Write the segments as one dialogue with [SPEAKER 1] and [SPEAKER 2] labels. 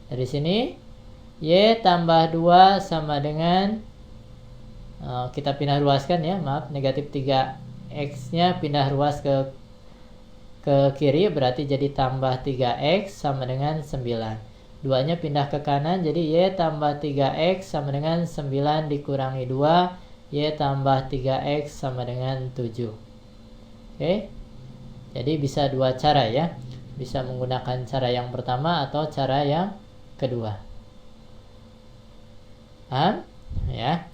[SPEAKER 1] Dari sini Y tambah 2 sama dengan kita pindah ruaskan ya, maaf, negatif 3X nya pindah ruas ke kiri, berarti jadi tambah 3X sama dengan 9. 2 nya pindah ke kanan, jadi Y tambah 3X sama dengan 9 dikurangi 2, Y tambah 3X sama dengan 7. Oke, jadi bisa dua cara ya, bisa menggunakan cara yang pertama atau cara yang kedua. Paham? Ya.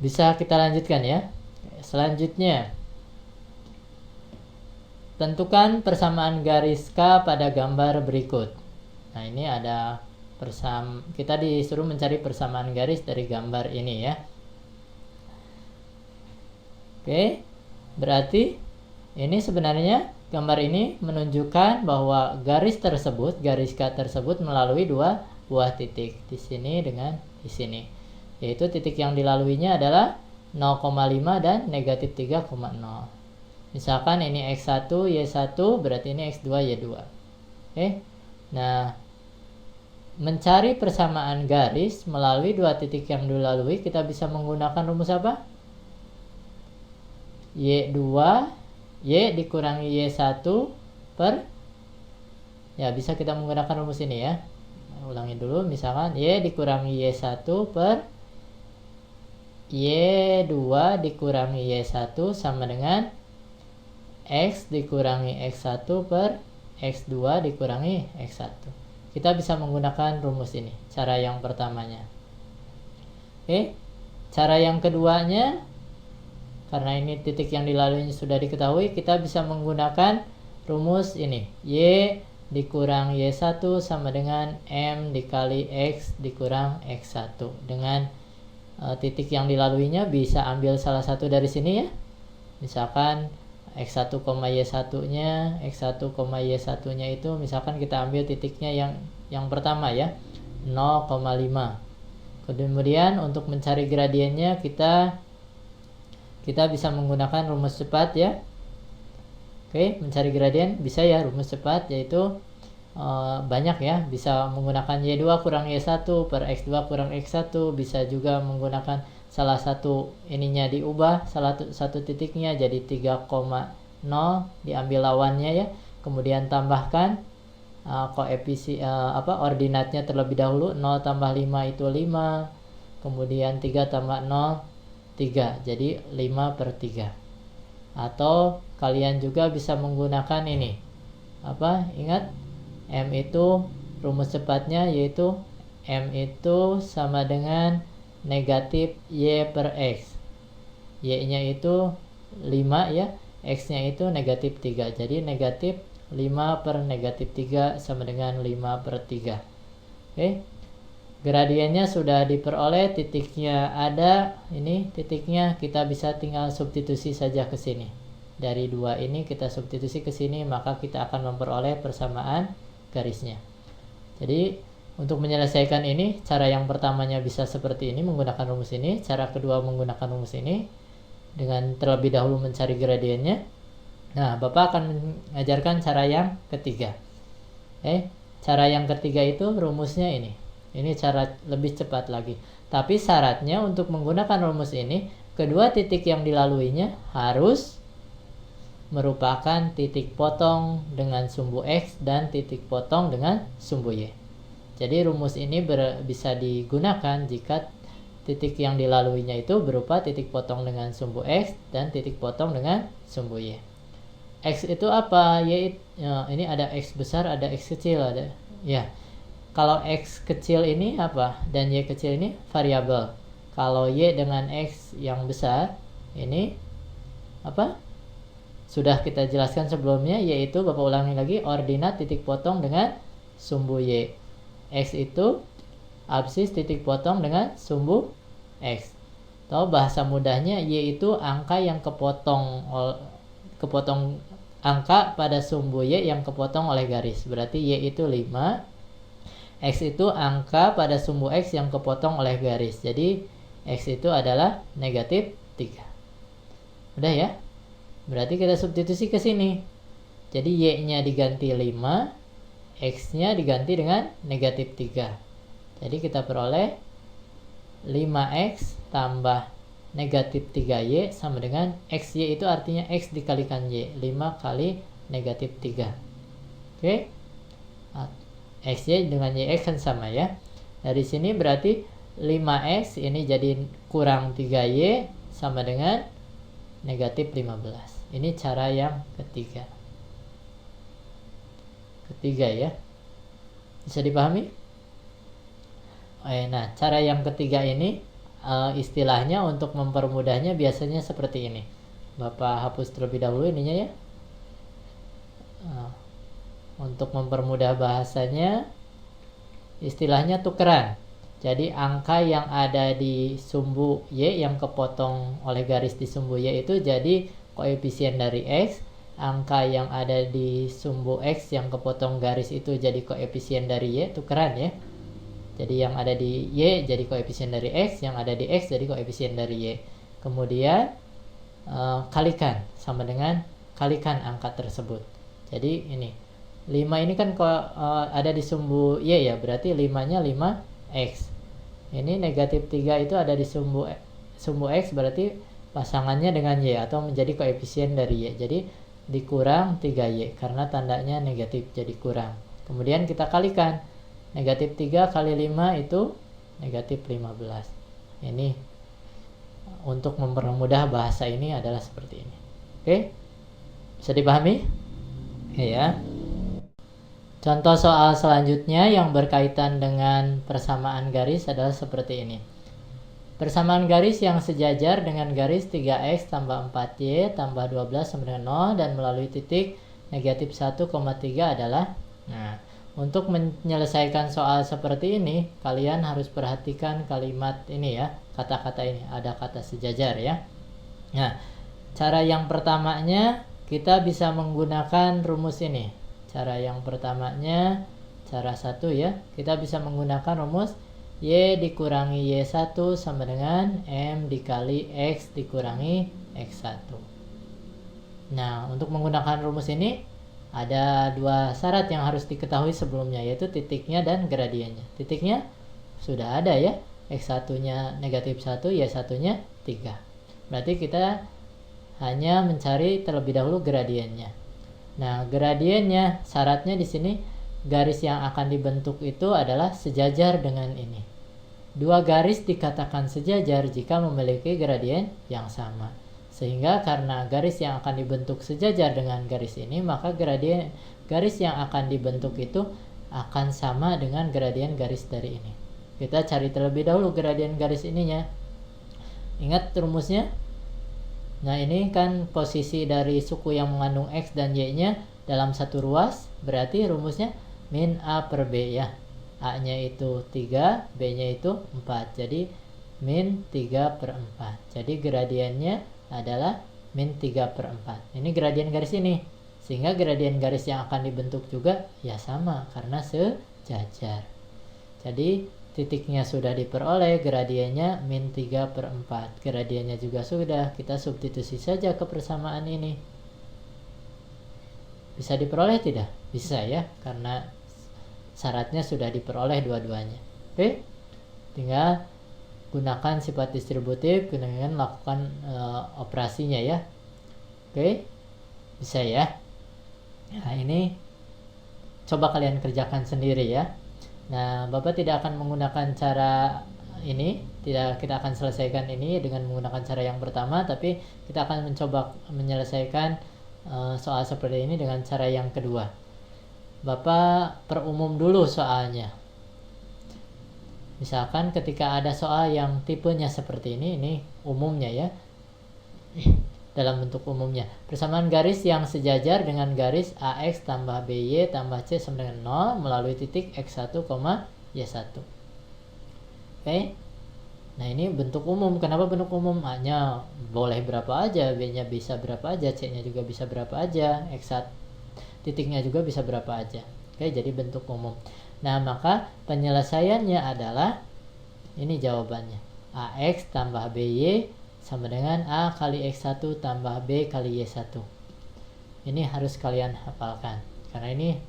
[SPEAKER 1] Bisa kita lanjutkan ya. Selanjutnya, tentukan persamaan garis K pada gambar berikut. Nah, ini ada kita disuruh mencari persamaan garis dari gambar ini ya. Oke, berarti ini sebenarnya gambar ini menunjukkan bahwa garis tersebut, garis K tersebut melalui dua buah titik di sini dengan di sini. Yaitu titik yang dilaluinya adalah 0,5 dan negatif 3,0. Misalkan ini X1, Y1, berarti ini X2, Y2. Oke. Nah, mencari persamaan garis melalui dua titik yang dilalui, kita bisa menggunakan rumus apa? Y2, Y dikurangi Y1 per, ya bisa kita menggunakan rumus ini ya. Ulangi dulu, misalkan Y dikurangi Y1 per Y2 dikurangi Y1 sama dengan X dikurangi X1 per X2 dikurangi X1. Kita bisa menggunakan rumus ini, cara yang pertamanya. Oke, cara yang keduanya, karena ini titik yang dilaluinya sudah diketahui, kita bisa menggunakan rumus ini. Y dikurang Y1 sama dengan M dikali X dikurang X1. Dengan titik yang dilaluinya bisa ambil salah satu dari sini ya. Misalkan X1, Y1 nya, X1, Y1 nya itu misalkan kita ambil titiknya yang pertama ya, 0,5. Kemudian untuk mencari gradiennya kita bisa menggunakan rumus cepat ya. Oke, mencari gradien bisa ya rumus cepat, yaitu banyak ya, bisa menggunakan Y2 kurang Y1 per X2 kurang X1, bisa juga menggunakan salah satu ininya diubah, satu titiknya jadi 3,0 diambil lawannya ya, kemudian tambahkan ordinatnya terlebih dahulu. 0 tambah 5 itu 5, kemudian 3 tambah 0 3, jadi 5 per 3. Atau kalian juga bisa menggunakan ini ingat M itu rumus cepatnya, yaitu M itu sama dengan negatif Y per X. Y nya itu 5 ya, X nya itu negatif 3, jadi negatif 5 per negatif 3 sama dengan 5 per 3. Oke, gradiennya sudah diperoleh, titiknya ada, ini titiknya, kita bisa tinggal substitusi saja ke sini. Dari dua ini kita substitusi ke sini, maka kita akan memperoleh persamaan garisnya. Jadi untuk menyelesaikan ini, cara yang pertamanya bisa seperti ini menggunakan rumus ini, cara kedua menggunakan rumus ini dengan terlebih dahulu mencari gradiennya. Nah, Bapak akan mengajarkan cara yang ketiga. Cara yang ketiga itu rumusnya ini. Ini cara lebih cepat lagi. Tapi syaratnya untuk menggunakan rumus ini, kedua titik yang dilaluinya harus merupakan titik potong dengan sumbu X dan titik potong dengan sumbu Y. Jadi rumus ini bisa digunakan jika titik yang dilaluinya itu berupa titik potong dengan sumbu X dan titik potong dengan sumbu Y. X itu apa? Y ini ada X besar, ada X kecil, ada ya. Kalau X kecil ini apa? Dan Y kecil ini variabel. Kalau Y dengan X yang besar ini apa? Sudah kita jelaskan sebelumnya, yaitu Bapak ulangi lagi, ordinat titik potong dengan sumbu Y. X itu absis titik potong dengan sumbu X. Atau bahasa mudahnya, Y itu angka yang kepotong angka pada sumbu Y yang kepotong oleh garis. Berarti Y itu 5. X itu angka pada sumbu X yang kepotong oleh garis. Jadi X itu adalah negatif 3. Udah ya? Berarti kita substitusi ke sini. Jadi Y-nya diganti 5, X-nya diganti dengan negatif 3. Jadi kita peroleh 5X tambah negatif 3Y sama dengan XY itu artinya X dikalikan Y. 5 kali negatif 3. Oke. XY dengan YX kan sama ya. Dari sini berarti 5X ini jadi kurang 3Y sama dengan negatif 15. Ini cara yang ketiga. Ya. Bisa dipahami? Nah, cara yang ketiga ini istilahnya untuk mempermudahnya biasanya seperti ini. Bapak hapus terlebih dahulu ininya ya. Untuk mempermudah bahasanya, istilahnya tukeran. Jadi angka yang ada di sumbu Y yang kepotong oleh garis di sumbu Y itu jadi koefisien dari X. Angka yang ada di sumbu X yang kepotong garis itu jadi koefisien dari Y, tukeran ya. Jadi yang ada di Y jadi koefisien dari X, yang ada di X jadi koefisien dari Y. Kemudian kalikan sama dengan kalikan angka tersebut. Jadi ini 5 ini kan ada di sumbu Y ya, berarti 5-nya 5X. Ini negatif 3 itu ada di sumbu X, berarti pasangannya dengan Y atau menjadi koefisien dari Y. Jadi dikurang 3Y karena tandanya negatif jadi kurang. Kemudian kita kalikan. Negatif 3 kali 5 itu negatif 15. Ini untuk mempermudah bahasa ini adalah seperti ini. Oke? Bisa dipahami? Ya. Contoh soal selanjutnya yang berkaitan dengan persamaan garis adalah seperti ini. Persamaan garis yang sejajar dengan garis 3X tambah 4Y tambah 12 sama dengan 0 dan melalui titik negatif 1,3 adalah. Nah, untuk menyelesaikan soal seperti ini, kalian harus perhatikan kalimat ini ya, kata-kata ini, ada kata sejajar ya. Nah, cara yang pertamanya kita bisa menggunakan rumus ini. Cara yang pertamanya, cara 1 ya, kita bisa menggunakan rumus Y dikurangi Y1 sama dengan M dikali X dikurangi X1. Nah, untuk menggunakan rumus ini, ada dua syarat yang harus diketahui sebelumnya, yaitu titiknya dan gradiennya. Titiknya sudah ada ya, X1-nya negatif 1, Y1-nya 3. Berarti kita hanya mencari terlebih dahulu gradiennya. Nah, gradiennya syaratnya di sini garis yang akan dibentuk itu adalah sejajar dengan ini. Dua garis dikatakan sejajar jika memiliki gradien yang sama. Sehingga karena garis yang akan dibentuk sejajar dengan garis ini, maka gradien garis yang akan dibentuk itu akan sama dengan gradien garis dari ini. Kita cari terlebih dahulu gradien garis ininya. Ingat rumusnya? Nah, ini kan posisi dari suku yang mengandung X dan Y-nya dalam satu ruas, berarti rumusnya min A per B ya. A-nya itu 3, B-nya itu 4. Jadi min 3 per 4. Jadi gradiennya adalah min 3 per 4. Ini gradien garis ini. Sehingga gradien garis yang akan dibentuk juga ya sama karena sejajar. Jadi titiknya sudah diperoleh, gradiennya min 3 per 4. Gradiennya juga sudah, kita substitusi saja ke persamaan ini. Bisa diperoleh tidak? Bisa ya, karena syaratnya sudah diperoleh dua-duanya. Oke? Tinggal gunakan sifat distributif dengan melakukan operasinya ya. Oke? Bisa ya. Nah, ini coba kalian kerjakan sendiri ya. Nah, Bapak tidak akan menggunakan cara ini, kita akan selesaikan ini dengan menggunakan cara yang pertama, tapi kita akan mencoba menyelesaikan soal seperti ini dengan cara yang kedua. Bapak perumum dulu soalnya. Misalkan ketika ada soal yang tipenya seperti ini umumnya ya. Dalam bentuk umumnya, persamaan garis yang sejajar dengan garis AX tambah BY tambah C sama dengan 0 melalui titik X1, Y1. Oke. Nah, ini bentuk umum. Kenapa bentuk umum? A-nya boleh berapa aja, B-nya bisa berapa aja, C-nya juga bisa berapa aja, X1 titiknya juga bisa berapa aja. Oke, jadi bentuk umum. Nah, maka penyelesaiannya adalah ini jawabannya. AX tambah BY sama dengan A kali X1 tambah B kali Y1. Ini harus kalian hafalkan. Karena ini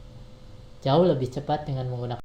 [SPEAKER 1] jauh lebih cepat dengan menggunakan